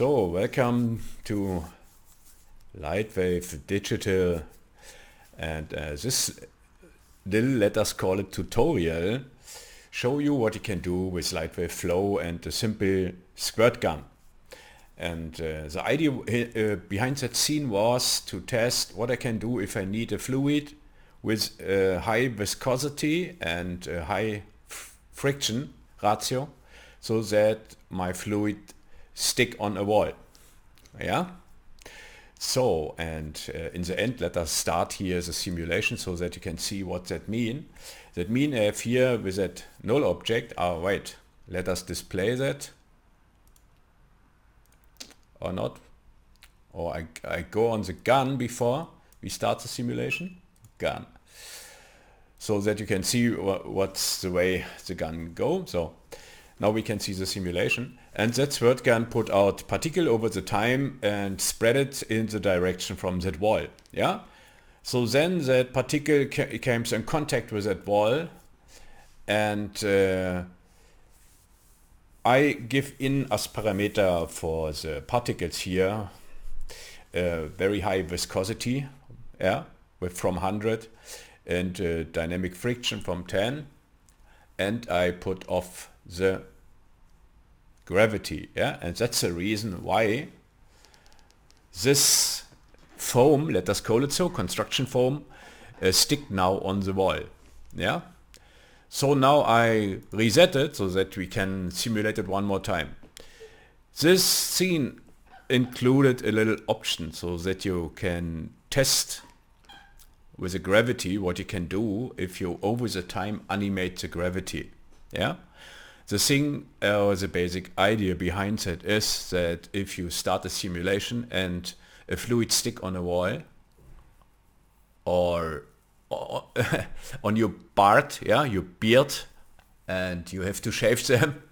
So, welcome to Lightwave Digital, and this little, let us call it tutorial, show you what you can do with Lightwave Flow and a simple squirt gun. And the idea behind that scene was to test what I can do if I need a fluid with high viscosity and high friction ratio, so that my fluid stick on a wall. Yeah. So, and in the end, let us start here the simulation so that you can see what that mean. That mean I have here with that null object. Wait, let us display that or not. Or I go on the gun before we start the simulation. Gun. So that you can see what's the way the gun go. So now we can see the simulation, and that squirt gun put out particle over the time and spread it in the direction from that wall. Yeah. So then that particle came in contact with that wall, and I give in as parameter for the particles here very high viscosity, yeah, with from 100, and dynamic friction from 10, and I put off the gravity, yeah, and that's the reason why this foam, let us call it so, construction foam, stick now on the wall. Yeah. So now I reset it so that we can simulate it one more time. This scene included a little option so that you can test with the gravity what you can do if you over the time animate the gravity. Yeah. The thing, the basic idea behind that is that if you start a simulation and a fluid stick on a wall or on your beard, yeah, your beard, and you have to shave them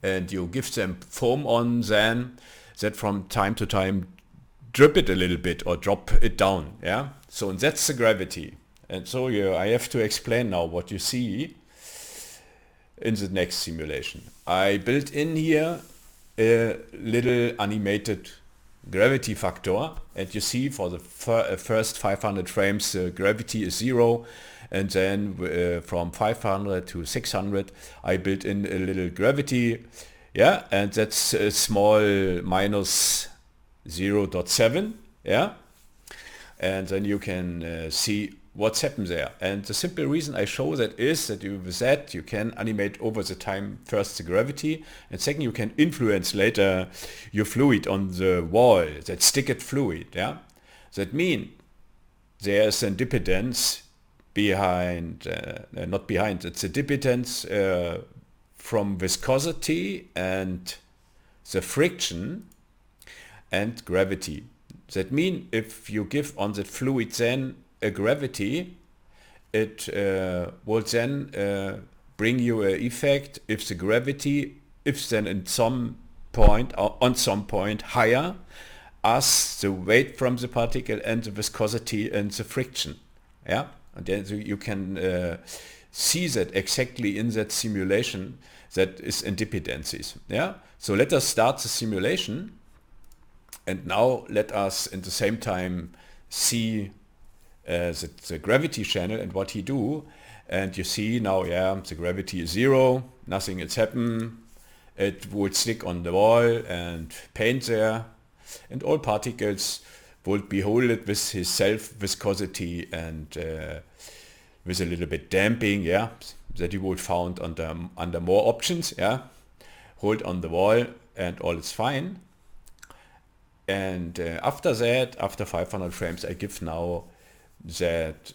and you give them foam on them, that from time to time drip it a little bit or drop it down, yeah. So that's the gravity. And so I have to explain now what you see in the next simulation. I built in here a little animated gravity factor, and you see for the first 500 frames the gravity is 0, and then from 500 to 600 I built in a little gravity, yeah, and that's a small minus 0.7, yeah, and then you can see what's happened there. And the simple reason I show that is that with that you can animate over the time first the gravity, and second you can influence later your fluid on the wall, that sticked fluid. Yeah, that mean there's a dependence behind, not behind, it's a dependence from viscosity and the friction and gravity. That mean if you give on the fluid then a gravity, it will then bring you an effect if the gravity is then in some point or on some point higher as the weight from the particle and the viscosity and the friction. Yeah, and then you can see that exactly in that simulation that is in dependencies. Yeah, so let us start the simulation, and now let us at the same time see the gravity channel and what he do. And you see now, yeah, the gravity is 0, nothing has happened. It would stick on the wall and paint there, and all particles would be holded with his self viscosity and with a little bit damping, yeah, that you would found under more options, yeah, hold on the wall and all is fine. And after that, after 500 frames, I give now that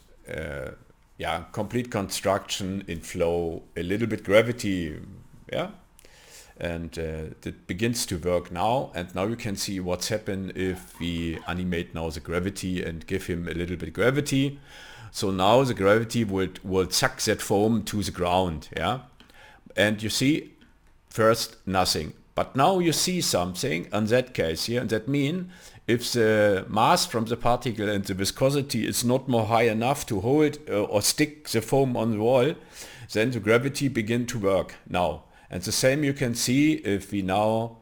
complete construction in flow, a little bit gravity, yeah, and it begins to work now. And now you can see what's happened if we animate now the gravity and give him a little bit gravity. So now the gravity will suck that foam to the ground, yeah, and you see first nothing, but now you see something in that case here, and that mean if the mass from the particle and the viscosity is not more high enough to hold or stick the foam on the wall, then the gravity begin to work now. And the same you can see if we now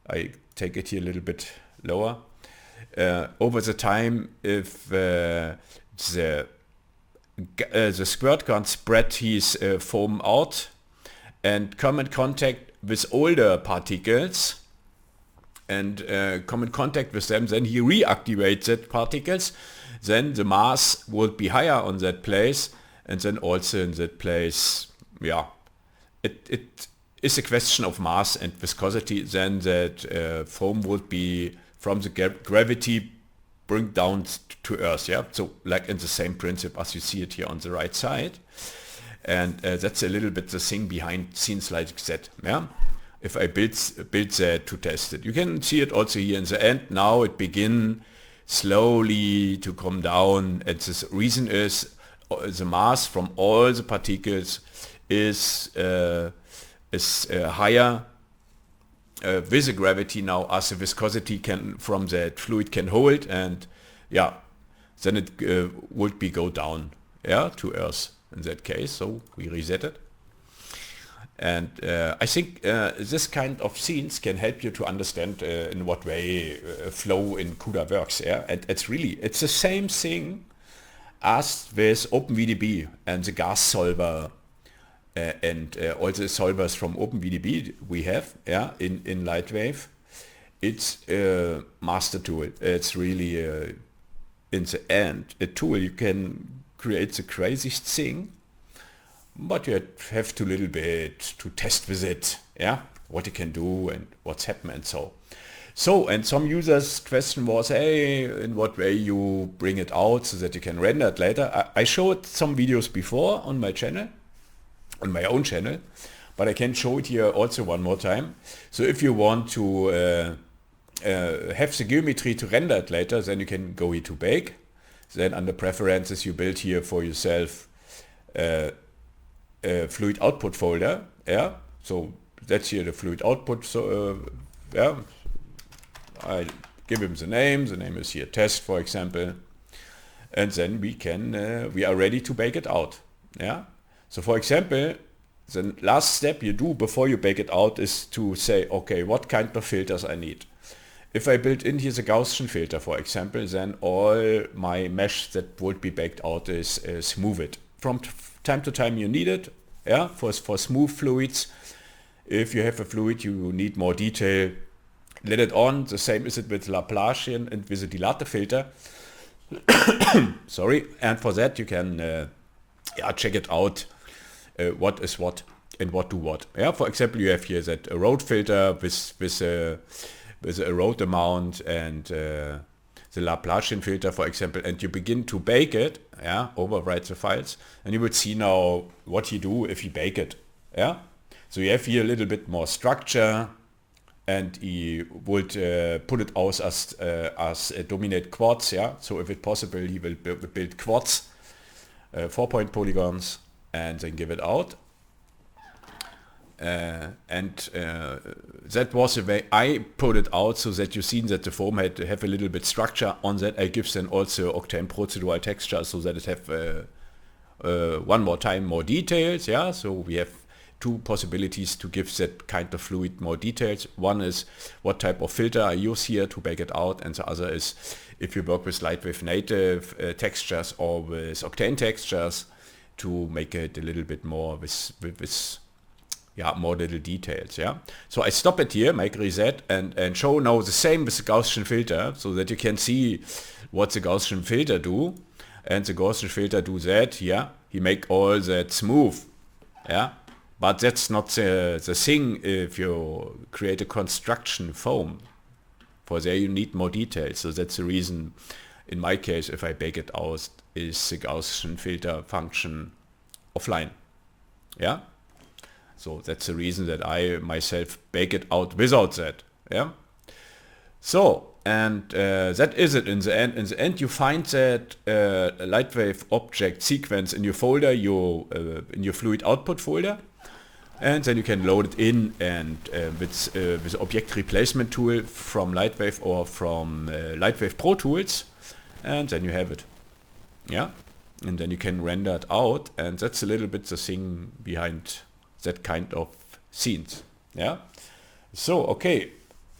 I take it here a little bit lower. Over the time, if the squirt gun spread his foam out and come in contact with older particles and come in contact with them, then he reactivates that particles, then the mass would be higher on that place, and then also in that place, yeah, it is a question of mass and viscosity, then that foam would be from the gravity bring down to Earth, yeah? So like in the same principle as you see it here on the right side. And that's a little bit the thing behind scenes like that, yeah? If I build that to test it. You can see it also here in the end. Now it begins slowly to come down, and the reason is the mass from all the particles is higher with the gravity now as the viscosity can from that fluid can hold, and yeah, then it would be go down, yeah, to Earth in that case. So we reset it. And I think this kind of scenes can help you to understand in what way flow in CUDA works. Yeah, and it's the same thing as with OpenVDB and the gas solver and all the solvers from OpenVDB we have, yeah, in Lightwave. It's a master tool. It's really in the end a tool you can create the craziest thing. But you have to little bit to test with it, yeah, what you can do and what's happened and so. And some users' question was, hey, in what way you bring it out so that you can render it later. I showed some videos before on my channel, on my own channel, but I can show it here also one more time. So if you want to have the geometry to render it later, then you can go here to bake. Then under preferences you build here for yourself fluid output folder, yeah, so that's here the fluid output. So yeah, I give him the name is here test, for example, and then we are ready to bake it out, yeah. So for example, the last step you do before you bake it out is to say, okay, what kind of filters I need. If I build in here the Gaussian filter, for example, then all my mesh that would be baked out is smoothed. From time to time you need it, yeah, for smooth fluids. If you have a fluid you need more detail, let it on. The same is it with Laplacian and with the dilate filter. Sorry, and for that you can check it out, what is what and what do what. Yeah, for example, you have here that erode filter with a erode amount and the Laplacian filter, for example, and you begin to bake it, yeah, overwrite the files, and you would see now what you do if you bake it, yeah. So you have here a little bit more structure, and he would put it out as a dominate quartz, yeah. So if it's possible, he will build quartz 4-point polygons and then give it out. That was the way I put it out, so that you see that the foam had to have a little bit structure on that. I give then also Octane procedural texture so that it have one more time more details, yeah. So we have two possibilities to give that kind of fluid more details. One is what type of filter I use here to bake it out, and the other is if you work with Lightwave native textures or with Octane textures to make it a little bit more with more little details, yeah. So I stop it here, make reset, and show now the same with the Gaussian filter, so that you can see what the Gaussian filter do. And the Gaussian filter do that, yeah. He make all that smooth, yeah. But that's not the thing if you create a construction foam. For there you need more details. So that's the reason, in my case, if I bake it out, is the Gaussian filter function offline, yeah. So that's the reason that I myself bake it out without that, yeah. So, and that is it in the end. In the end you find that Lightwave object sequence in your folder, in your fluid output folder, and then you can load it in, and with object replacement tool from Lightwave or from Lightwave Pro Tools, and then you have it, yeah. And then you can render it out, and that's a little bit the thing behind that kind of scenes, yeah. So okay,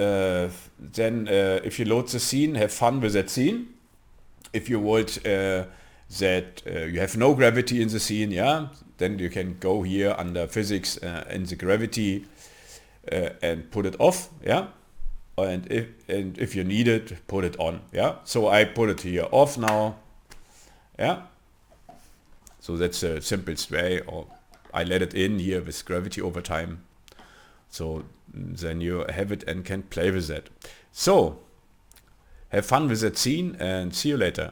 then if you load the scene, have fun with that scene. If you would that you have no gravity in the scene, yeah, then you can go here under physics in the gravity and put it off, yeah. And if you need it, put it on, yeah. So I put it here off now, yeah. So that's the simplest way, or I let it in here with gravity over time. So then you have it and can play with that. So have fun with that scene and see you later.